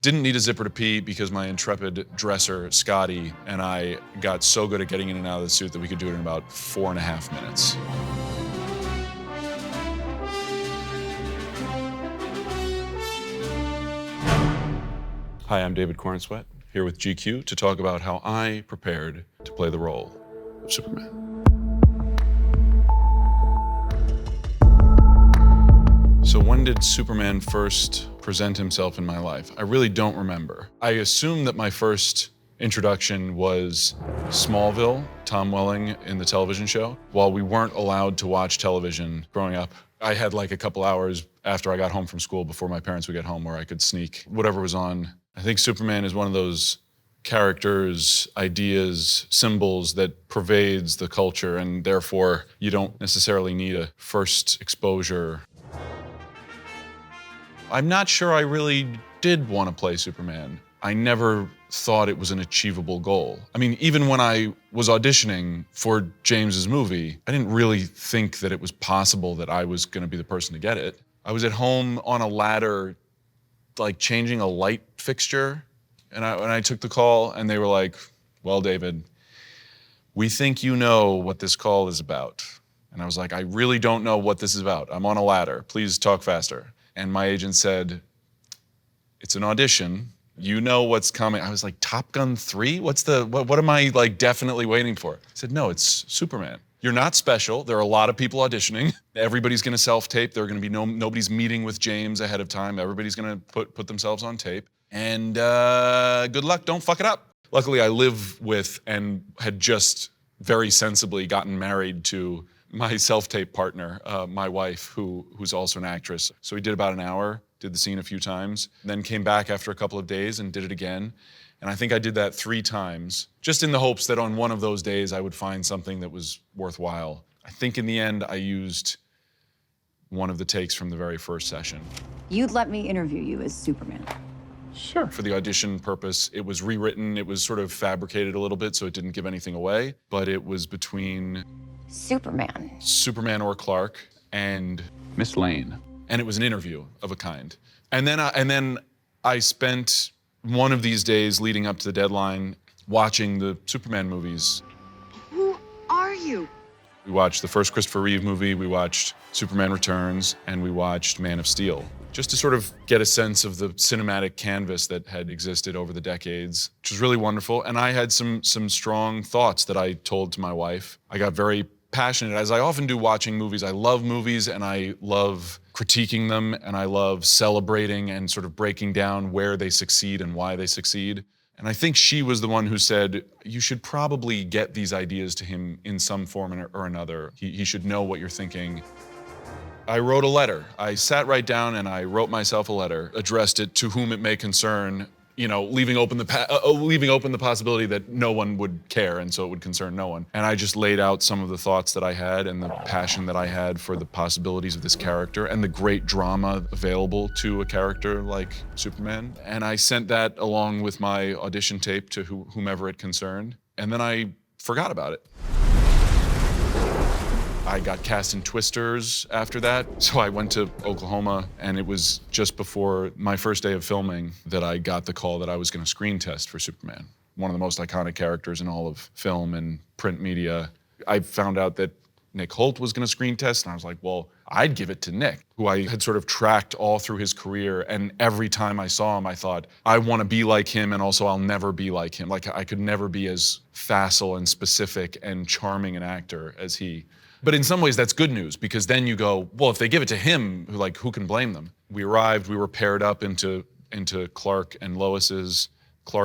Didn't need a zipper to pee because my intrepid dresser, Scotty, and I got so good at getting in and out of the suit that we could do it in about 4.5 minutes. Hi, I'm David Corenswet, here with GQ to talk about how I prepared to play the role of Superman. So when did Superman first present himself in my life? I really don't remember. I assume that my first introduction was Smallville, Tom Welling in the television show. While we weren't allowed to watch television growing up, I had like a couple hours after I got home from school before my parents would get home where I could sneak whatever was on. I think Superman is one of those characters, ideas, symbols that pervades the culture, and therefore you don't necessarily need a first exposure. I'm not sure I really did want to play Superman. I never thought it was an achievable goal. I mean, even when I was auditioning for James's movie, I didn't really think that it was possible that I was going to be the person to get it. I was at home on a ladder, like changing a light fixture, and I took the call, and they were like, "Well, David, we think you know what this call is about." And I was like, "I really don't know what this is about. I'm on a ladder. Please talk faster." And my agent said, "It's an audition. You know what's coming." I was like, Top Gun 3? What am I like definitely waiting for? He said, "No, it's Superman. You're not special. There are a lot of people auditioning. Everybody's gonna self-tape. There are gonna be nobody's meeting with James ahead of time. Everybody's gonna put themselves on tape. And good luck, don't fuck it up." Luckily, I live with and had just very sensibly gotten married to my self-tape partner, my wife, who's also an actress. So we did about an hour, did the scene a few times, then came back after a couple of days and did it again. And I think I did that 3 times, just in the hopes that on one of those days I would find something that was worthwhile. I think in the end I used one of the takes from the very first session. You'd let me interview you as Superman. Sure. For the audition purpose, it was rewritten. It was sort of fabricated a little bit so it didn't give anything away, but it was between Superman or Clark and Miss Lane. And it was an interview of a kind. And then I spent one of these days leading up to the deadline watching the Superman movies. Who are you? We watched the first Christopher Reeve movie, we watched Superman Returns, and we watched Man of Steel, just to sort of get a sense of the cinematic canvas that had existed over the decades, which was really wonderful. And I had some strong thoughts that I told to my wife. I got very passionate, as I often do watching movies. I love movies and I love critiquing them and I love celebrating and sort of breaking down where they succeed and why they succeed. And I think she was the one who said, "You should probably get these ideas to him in some form or another. He should know what you're thinking." I wrote a letter. I sat right down and I wrote myself a letter, addressed it to whom it may concern, you know, leaving open the possibility that no one would care and so it would concern no one. And I just laid out some of the thoughts that I had and the passion that I had for the possibilities of this character and the great drama available to a character like Superman. And I sent that along with my audition tape to whomever it concerned. And then I forgot about it. I got cast in Twisters after that, so I went to Oklahoma, and it was just before my first day of filming that I got the call that I was gonna screen test for Superman, one of the most iconic characters in all of film and print media. I found out that Nick Holt was gonna screen test, and I was like, well, I'd give it to Nick, who I had sort of tracked all through his career, and every time I saw him, I thought, I wanna be like him, and also I'll never be like him. Like, I could never be as facile and specific and charming an actor as he. But in some ways, that's good news, because then you go, well, if they give it to him, like, who can blame them? We arrived, we were paired up into Clark and Lois's. We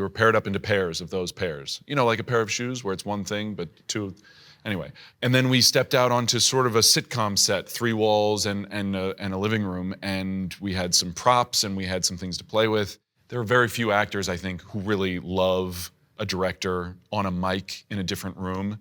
were paired up into pairs of those pairs. You know, like a pair of shoes where it's one thing, but two. Anyway, and then we stepped out onto sort of a sitcom set, 3 walls and a living room, and we had some props and we had some things to play with. There are very few actors, I think, who really love a director on a mic in a different room.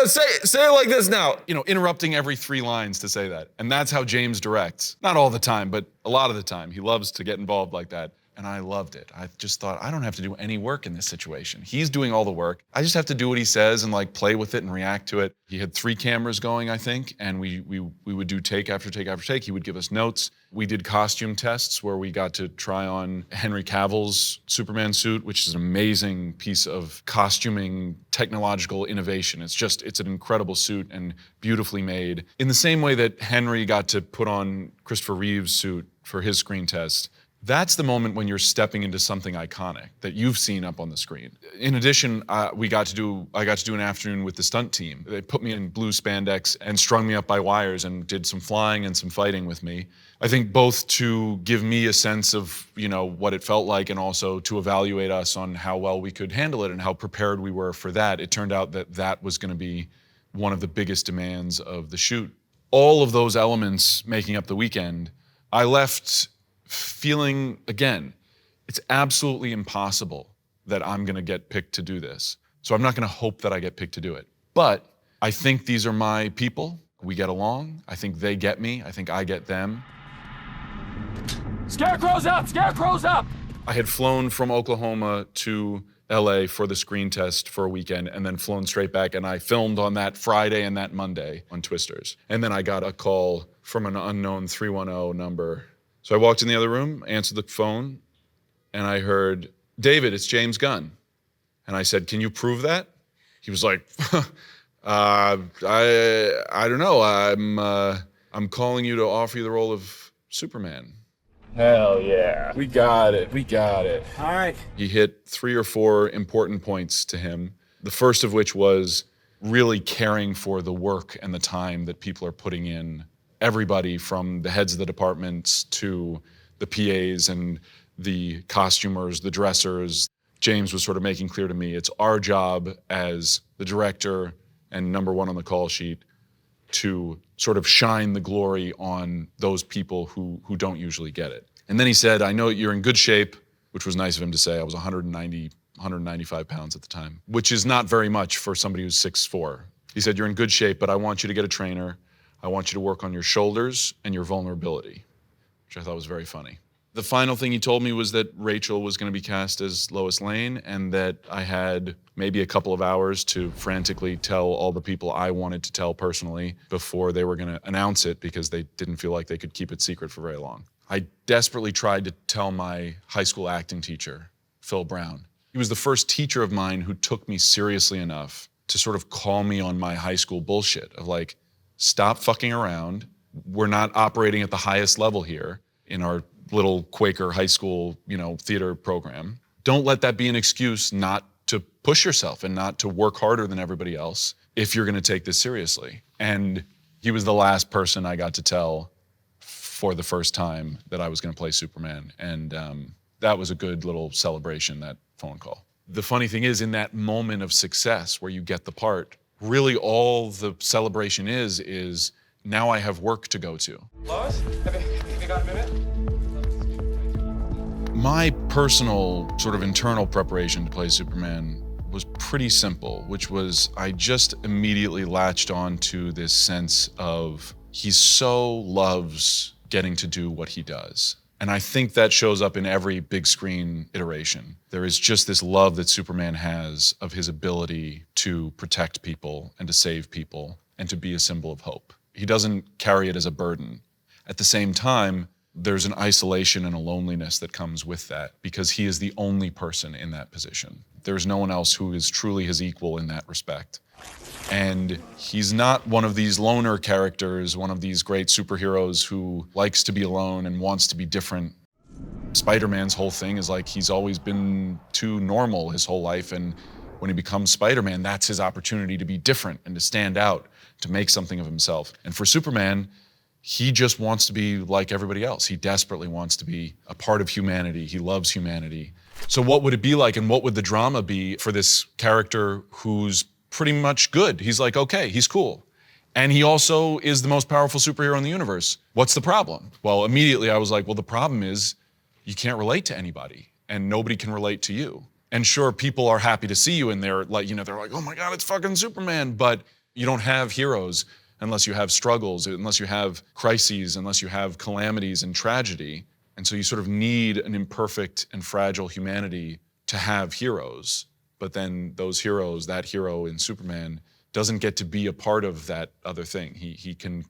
Say it like this now. You know, interrupting every 3 lines to say that. And that's how James directs. Not all the time, but a lot of the time. He loves to get involved like that. And I loved it. I just thought, I don't have to do any work in this situation. He's doing all the work. I just have to do what he says and like play with it and react to it. He had 3 cameras going, I think, and we would do take after take after take. He would give us notes. We did costume tests where we got to try on Henry Cavill's Superman suit, which is an amazing piece of costuming, technological innovation. It's an incredible suit and beautifully made. In the same way that Henry got to put on Christopher Reeve's suit for his screen test, that's the moment when you're stepping into something iconic that you've seen up on the screen. In addition, I got to do an afternoon with the stunt team. They put me in blue spandex and strung me up by wires and did some flying and some fighting with me. I think both to give me a sense of, what it felt like and also to evaluate us on how well we could handle it and how prepared we were for that. It turned out that was going to be one of the biggest demands of the shoot. All of those elements making up the weekend, I left feeling, again, it's absolutely impossible that I'm gonna get picked to do this. So I'm not gonna hope that I get picked to do it. But I think these are my people. We get along. I think they get me. I think I get them. Scarecrow's up! Scarecrow's up! I had flown from Oklahoma to LA for the screen test for a weekend and then flown straight back, and I filmed on that Friday and that Monday on Twisters. And then I got a call from an unknown 310 number. So I walked in the other room, answered the phone, and I heard, "David, it's James Gunn." And I said, "Can you prove that?" He was like, I don't know. I'm calling you to offer you the role of Superman. Hell yeah. We got it. All right. He hit 3 or 4 important points to him. The first of which was really caring for the work and the time that people are putting in. Everybody from the heads of the departments to the PAs and the costumers, the dressers. James was sort of making clear to me, it's our job as the director and number 1 on the call sheet to sort of shine the glory on those people who don't usually get it. And then he said, "I know you're in good shape," which was nice of him to say. I was 195 pounds at the time, which is not very much for somebody who's 6'4". He said, "You're in good shape, but I want you to get a trainer. I want you to work on your shoulders and your vulnerability," which I thought was very funny. The final thing he told me was that Rachel was going to be cast as Lois Lane and that I had maybe a couple of hours to frantically tell all the people I wanted to tell personally before they were going to announce it because they didn't feel like they could keep it secret for very long. I desperately tried to tell my high school acting teacher, Phil Brown. He was the first teacher of mine who took me seriously enough to sort of call me on my high school bullshit of like, stop fucking around. We're not operating at the highest level here in our little Quaker high school, theater program. Don't let that be an excuse not to push yourself and not to work harder than everybody else if you're gonna take this seriously. And he was the last person I got to tell for the first time that I was gonna play Superman. And that was a good little celebration, that phone call. The funny thing is, in that moment of success where you get the part, really all the celebration is now I have work to go to. Lois, have you got a minute? My personal sort of internal preparation to play Superman was pretty simple, which was I just immediately latched on to this sense of he so loves getting to do what he does. And I think that shows up in every big screen iteration. There is just this love that Superman has of his ability to protect people and to save people and to be a symbol of hope. He doesn't carry it as a burden. At the same time, there's an isolation and a loneliness that comes with that because he is the only person in that position. There's no one else who is truly his equal in that respect. And he's not one of these loner characters, one of these great superheroes who likes to be alone and wants to be different. Spider-Man's whole thing is like he's always been too normal his whole life, and when he becomes Spider-Man, that's his opportunity to be different and to stand out, to make something of himself. And for Superman, he just wants to be like everybody else. He desperately wants to be a part of humanity. He loves humanity. So what would it be like and what would the drama be for this character who's pretty much good? He's like, okay, he's cool. And he also is the most powerful superhero in the universe. What's the problem? Well, immediately I was like, well, the problem is you can't relate to anybody and nobody can relate to you. And sure, people are happy to see you and they're like, oh my God, it's fucking Superman. But you don't have heroes unless you have struggles, unless you have crises, unless you have calamities and tragedy. And so you sort of need an imperfect and fragile humanity to have heroes. But then those heroes, that hero in Superman, doesn't get to be a part of that other thing. He can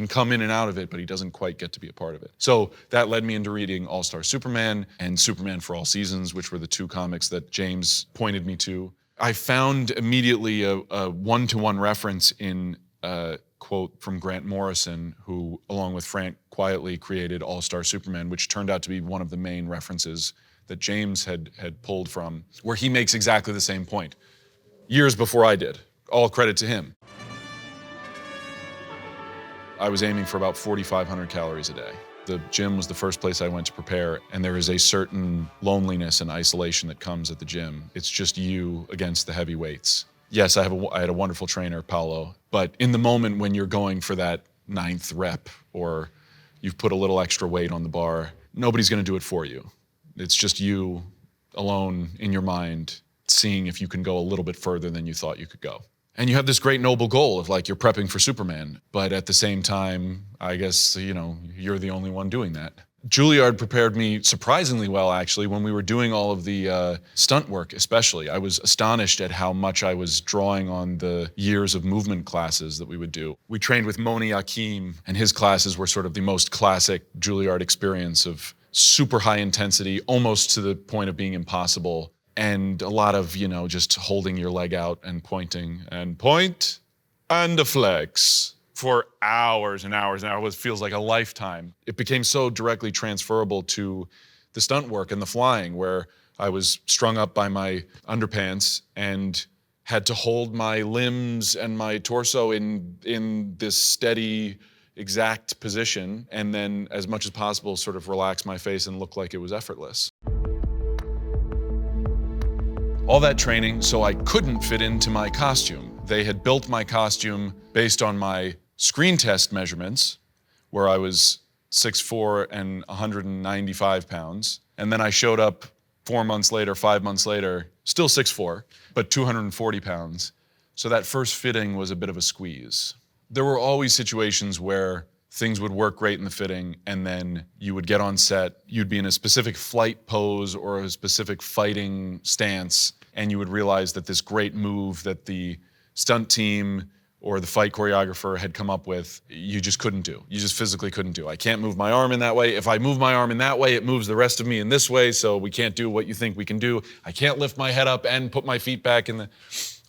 come in and out of it, but he doesn't quite get to be a part of it. So that led me into reading All-Star Superman and Superman for All Seasons, which were the two comics that James pointed me to. I found immediately a one-to-one reference in a quote from Grant Morrison, who, along with Frank, quietly created All-Star Superman, which turned out to be one of the main references that James had pulled from, where he makes exactly the same point, years before I did. All credit to him. I was aiming for about 4,500 calories a day. The gym was the first place I went to prepare, and there is a certain loneliness and isolation that comes at the gym. It's just you against the heavy weights. Yes, I had a wonderful trainer, Paolo, but in the moment when you're going for that 9th rep or you've put a little extra weight on the bar, nobody's gonna do it for you. It's just you alone in your mind, seeing if you can go a little bit further than you thought you could go. And you have this great noble goal of like, you're prepping for Superman, but at the same time, I guess, you know, you're the only one doing that. Juilliard prepared me surprisingly well, actually, when we were doing all of the stunt work, especially. I was astonished at how much I was drawing on the years of movement classes that we would do. We trained with Moni Akim, and his classes were sort of the most classic Juilliard experience of super high intensity, almost to the point of being impossible. And a lot of, you know, just holding your leg out and pointing and point and a flex for hours and hours and hours. It feels like a lifetime. It became so directly transferable to the stunt work and the flying, where I was strung up by my underpants and had to hold my limbs and my torso in this steady, exact position, and then as much as possible sort of relax my face and look like it was effortless. All that training so I couldn't fit into my costume. They had built my costume based on my screen test measurements, where I was 6'4" and 195 pounds. And then I showed up 4 months later, 5 months later, still 6'4", but 240 pounds. So that first fitting was a bit of a squeeze. There were always situations where things would work great in the fitting, and then you would get on set, you'd be in a specific flight pose or a specific fighting stance, and you would realize that this great move that the stunt team or the fight choreographer had come up with, you just couldn't do. You just physically couldn't do. I can't move my arm in that way. If I move my arm in that way, it moves the rest of me in this way, so we can't do what you think we can do. I can't lift my head up and put my feet back in the...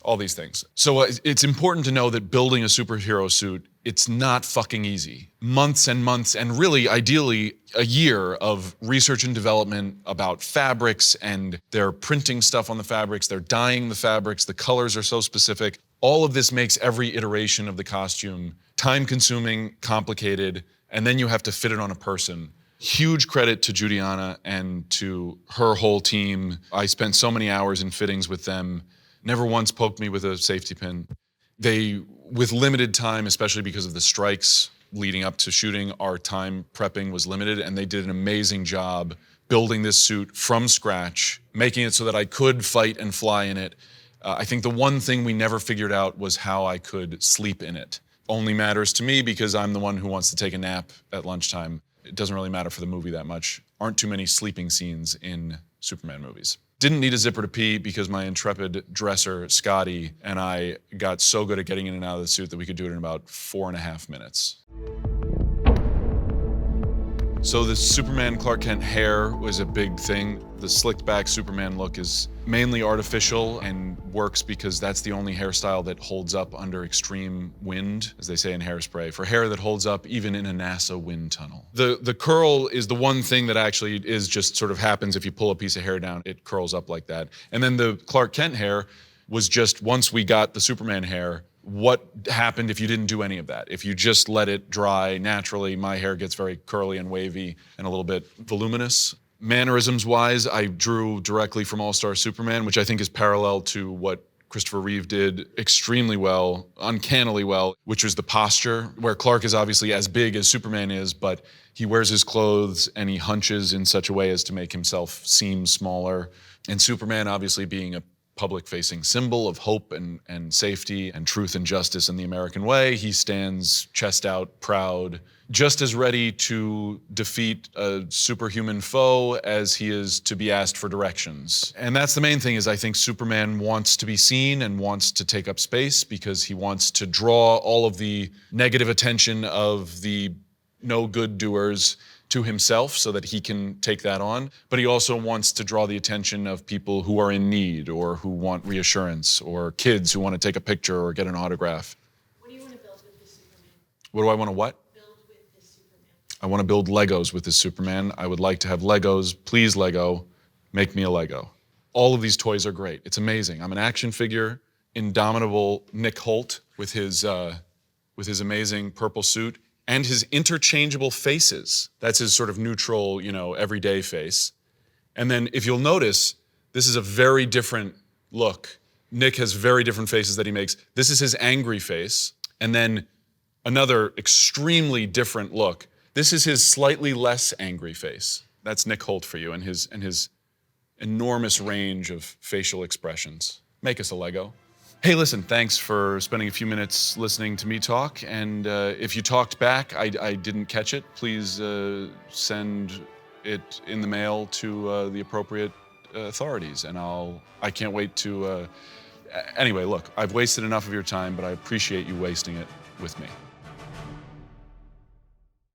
all these things. So it's important to know that building a superhero suit, it's not fucking easy. Months and months, and really, ideally, a year of research and development about fabrics, and they're printing stuff on the fabrics, they're dyeing the fabrics, the colors are so specific. All of this makes every iteration of the costume time-consuming, complicated, and then you have to fit it on a person. Huge credit to Judiana and to her whole team. I spent so many hours in fittings with them. Never once poked me with a safety pin. They, with limited time, especially because of the strikes leading up to shooting, our time prepping was limited, and they did an amazing job building this suit from scratch, making it so that I could fight and fly in it. I think the one thing we never figured out was how I could sleep in it. Only matters to me because I'm the one who wants to take a nap at lunchtime. It doesn't really matter for the movie that much. Aren't too many sleeping scenes in Superman movies. Didn't need a zipper to pee because my intrepid dresser, Scotty, and I got so good at getting in and out of the suit that we could do it in about 4.5 minutes. So the Superman Clark Kent hair was a big thing. The slicked back Superman look is mainly artificial and works because that's the only hairstyle that holds up under extreme wind, as they say in Hairspray, for hair that holds up even in a NASA wind tunnel. The curl is the one thing that actually is just sort of happens if you pull a piece of hair down, it curls up like that. And then the Clark Kent hair was just, once we got the Superman hair, what happened if you didn't do any of that? If you just let it dry naturally, my hair gets very curly and wavy and a little bit voluminous. Mannerisms-wise, I drew directly from All-Star Superman, which I think is parallel to what Christopher Reeve did extremely well, uncannily well, which was the posture, where Clark is obviously as big as Superman is, but he wears his clothes and he hunches in such a way as to make himself seem smaller. And Superman, obviously being a public-facing symbol of hope and safety and truth and justice in the American way. He stands chest out, proud, just as ready to defeat a superhuman foe as he is to be asked for directions. And that's the main thing, is I think Superman wants to be seen and wants to take up space because he wants to draw all of the negative attention of the no good doers to himself so that he can take that on. But he also wants to draw the attention of people who are in need or who want reassurance, or kids who want to take a picture or get an autograph. What do you want to build with this Superman? What do I want to what? Build with this Superman. I want to build Legos with this Superman. I would like to have Legos. Please, Lego, make me a Lego. All of these toys are great. It's amazing. I'm an action figure, indomitable Nick Holt with his amazing purple suit and his interchangeable faces. That's his sort of neutral, everyday face. And then if you'll notice, this is a very different look. Nick has very different faces that he makes. This is his angry face. And then another extremely different look. This is his slightly less angry face. That's Nick Holt for you and his enormous range of facial expressions. Make us a Lego. Hey, listen, thanks for spending a few minutes listening to me talk. And if you talked back, I didn't catch it, please send it in the mail to the appropriate authorities. And I can't wait to, anyway, look, I've wasted enough of your time, but I appreciate you wasting it with me.